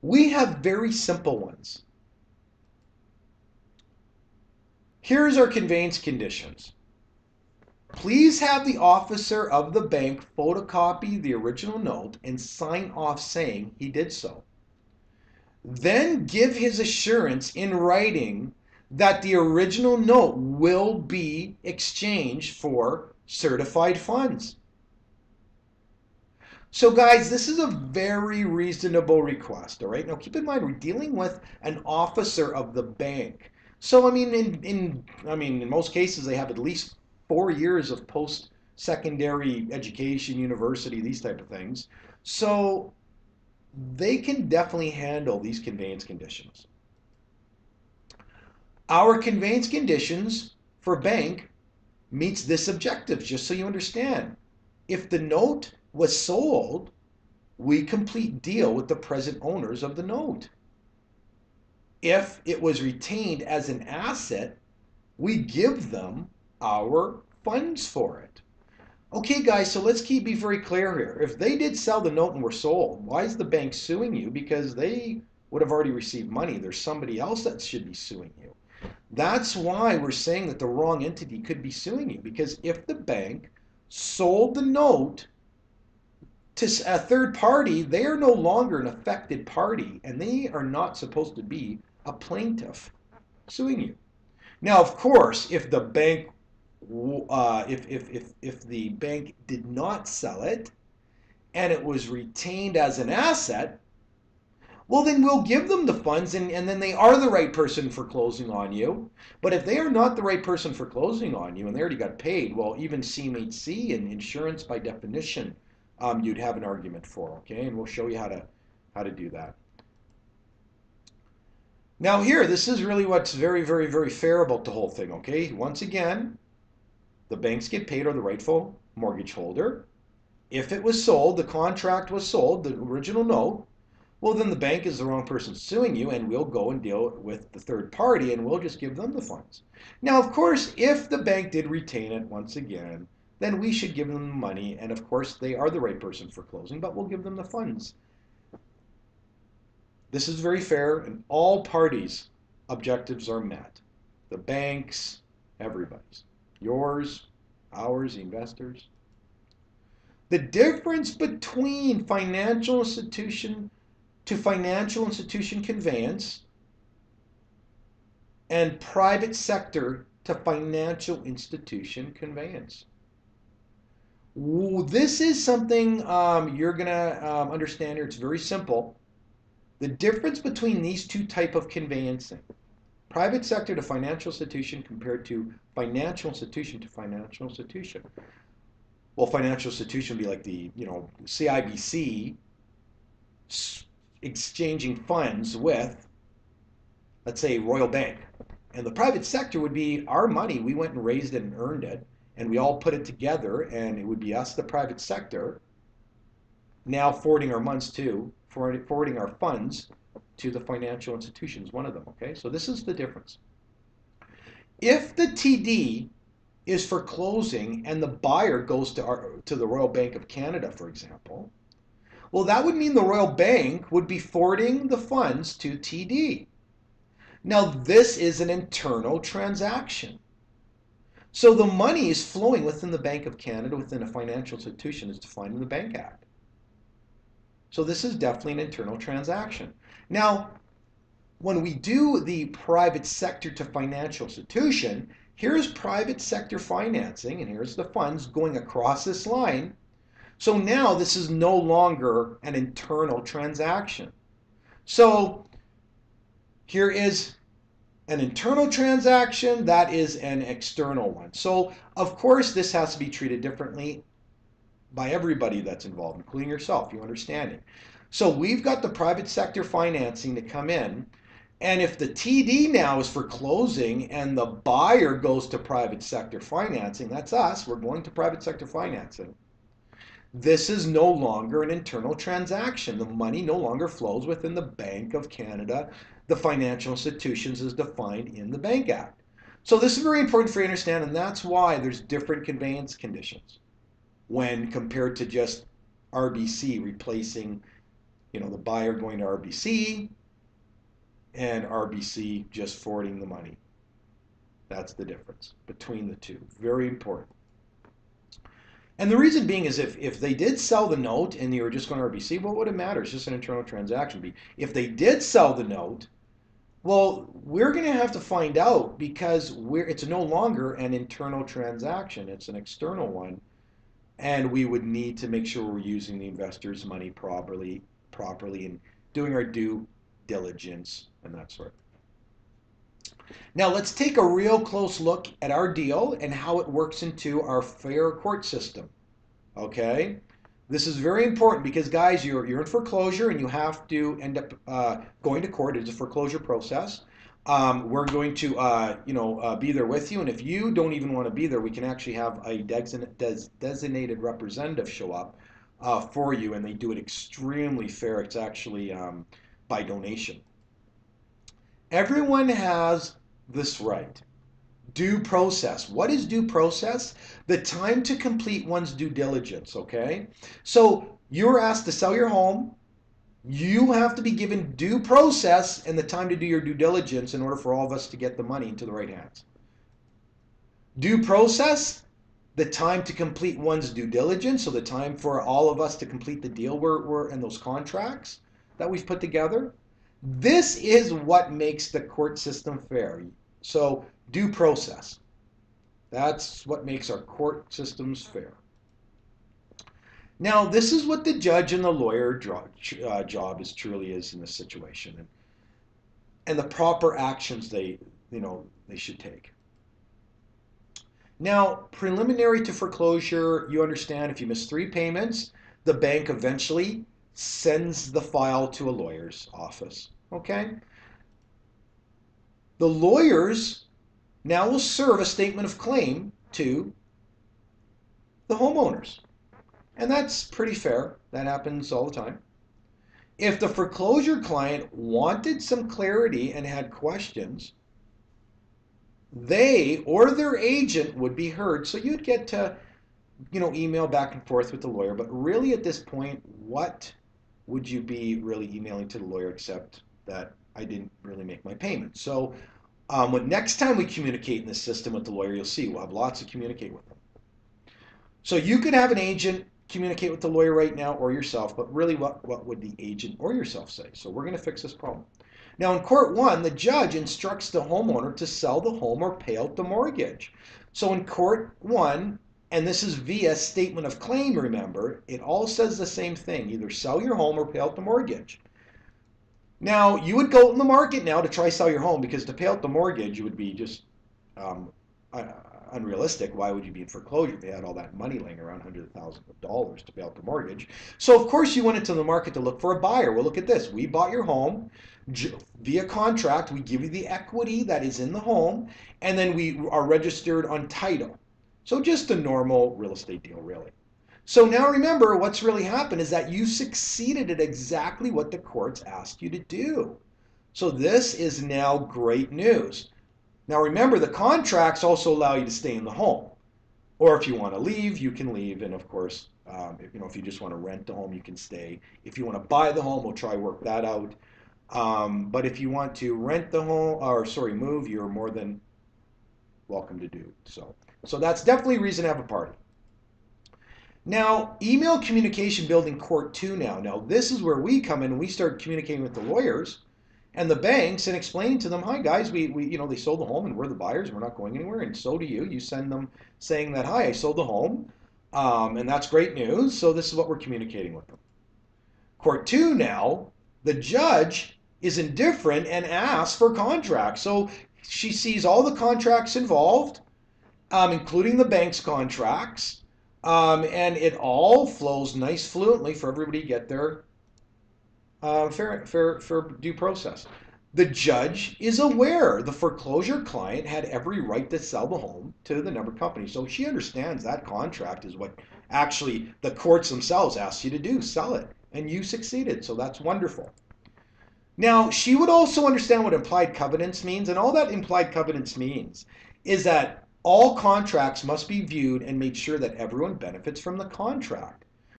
We have very simple ones. Here's our conveyance conditions. Please have the officer of the bank photocopy the original note and sign off saying he did so. Then give his assurance in writing that the original note will be exchanged for certified funds. So guys, this is a very reasonable request, all right? Now keep in mind, we're dealing with an officer of the bank. So I mean, in most cases, they have at least 4 years of post-secondary education, university, these type of things. So they can definitely handle these conveyance conditions. Our conveyance conditions for bank meets this objective, just so you understand. If the note was sold, we complete deal with the present owners of the note. If it was retained as an asset, we give them our funds for it. Okay, guys, so let's be very clear here. If they did sell the note and were sold, why is the bank suing you? Because they would have already received money. There's somebody else that should be suing you. That's why we're saying that the wrong entity could be suing you. Because if the bank sold the note to a third party, they are no longer an affected party, and they are not supposed to be a plaintiff suing you. Now, of course, if the bank if the bank did not sell it and it was retained as an asset, well, then we'll give them the funds, and then they are the right person for closing on you. But if they are not the right person for closing on you and they already got paid, well, even CMHC and insurance by definition, you'd have an argument for, okay? And we'll show you how to do that. Now here, this is really what's very, very, very fair about the whole thing, okay? Once again, the banks get paid, or the rightful mortgage holder. If it was sold, the contract was sold, the original note, well, then the bank is the wrong person suing you, and we'll go and deal with the third party, and we'll just give them the funds. Now, of course, if the bank did retain it, once again, then we should give them the money, and of course, they are the right person for closing, but we'll give them the funds. This is very fair, and all parties' objectives are met. The banks, everybody's. Yours, ours, the investors. The difference between financial institution to financial institution conveyance and private sector to financial institution conveyance. This is something you're going to understand here. It's very simple. The difference between these two types of conveyancing, private sector to financial institution compared to financial institution to financial institution. Well, financial institution would be like the, CIBC exchanging funds with, let's say, Royal Bank. And the private sector would be our money. We went and raised it and earned it, and we all put it together, and it would be us, the private sector, now forwarding our funds to the financial institutions, one of them, okay? So this is the difference. If the TD is for closing and the buyer goes to the Royal Bank of Canada, for example, well, that would mean the Royal Bank would be forwarding the funds to TD. Now, this is an internal transaction. So the money is flowing within the Bank of Canada, within a financial institution as defined in the Bank Act. So this is definitely an internal transaction. Now, when we do the private sector to financial institution, here's private sector financing, and here's the funds going across this line. So now this is no longer an internal transaction. So here is an internal transaction, that is an external one. So of course this has to be treated differently by everybody that's involved, including yourself, you understanding. So we've got the private sector financing to come in, and if the TD now is for closing and the buyer goes to private sector financing, that's us, we're going to private sector financing. This is no longer an internal transaction. The money no longer flows within the Bank of Canada, the financial institutions as defined in the Bank Act. So this is very important for you to understand, and that's why there's different conveyance conditions when compared to just RBC replacing the buyer going to RBC and RBC just forwarding the money. That's the difference between the two. Very important. And the reason being is if they did sell the note and you were just going to RBC, what would it matter? It's just an internal transaction. If they did sell the note, well, we're going to have to find out because it's no longer an internal transaction. It's an external one. And we would need to make sure we're using the investor's money properly and doing our due diligence and that sort. Now let's take a real close look at our deal and how it works into our fair court system. Okay? This is very important because, guys, you're in foreclosure and you have to end up going to court. It's a foreclosure process. We're going to be there with you, and if you don't even want to be there, we can actually have a designated representative show up for you, and they do it extremely fair. It's actually by donation. Everyone has this right. Due process. What is due process? The time to complete one's due diligence, okay? So you're asked to sell your home. You have to be given due process and the time to do your due diligence in order for all of us to get the money into the right hands. Due process, the time to complete one's due diligence, so the time for all of us to complete the deal we're in those contracts that we've put together. This is what makes the court system fair. So due process. That's what makes our court systems fair. Now, this is what the judge and the lawyer job truly is in this situation, and the proper actions they should take. Now, preliminary to foreclosure, you understand if you miss 3 payments, the bank eventually sends the file to a lawyer's office. Okay? The lawyers now will serve a statement of claim to the homeowners. And that's pretty fair. That happens all the time. If the foreclosure client wanted some clarity and had questions, they or their agent would be heard. So you'd get to, email back and forth with the lawyer. But really at this point, what would you be really emailing to the lawyer except that I didn't really make my payment? So next time we communicate in the system with the lawyer, you'll see we'll have lots to communicate with them. So you could have an agent communicate with the lawyer right now or yourself, but really what would the agent or yourself say? So we're going to fix this problem. Now in court 1, the judge instructs the homeowner to sell the home or pay out the mortgage. So in court 1, and this is via statement of claim, remember, it all says the same thing. Either sell your home or pay out the mortgage. Now, you would go in the market now to try sell your home because to pay out the mortgage, you would be just unrealistic. Why would you be in foreclosure if you had all that money laying around, hundreds of thousands of dollars to pay out the mortgage? So, of course, you went into the market to look for a buyer. Well, look at this. We bought your home via contract. We give you the equity that is in the home, and then we are registered on title. So just a normal real estate deal, really. So now remember, what's really happened is that you succeeded at exactly what the courts asked you to do. So this is now great news. Now remember, the contracts also allow you to stay in the home. Or if you want to leave, you can leave. And of course, if you just want to rent the home, you can stay. If you want to buy the home, we'll try to work that out. But if you want to rent the home, move, you're more than welcome to do so. So that's definitely a reason to have a party. Now, email communication building court 2 now. Now, this is where we come in and we start communicating with the lawyers and the banks and explaining to them, hi guys, we they sold the home and we're the buyers and we're not going anywhere, and so do you. You send them saying that, hi, I sold the home, and that's great news. So this is what we're communicating with them. Court 2 now, the judge is indifferent and asks for contracts. So she sees all the contracts involved, including the bank's contracts. And it all flows nice fluently for everybody to get their fair due process. The judge is aware the foreclosure client had every right to sell the home to the numbered company. So she understands that contract is what actually the courts themselves asked you to do, sell it. And you succeeded, so that's wonderful. Now, she would also understand what implied covenants means, and all that implied covenants means is that all contracts must be viewed and made sure that everyone benefits from the contract.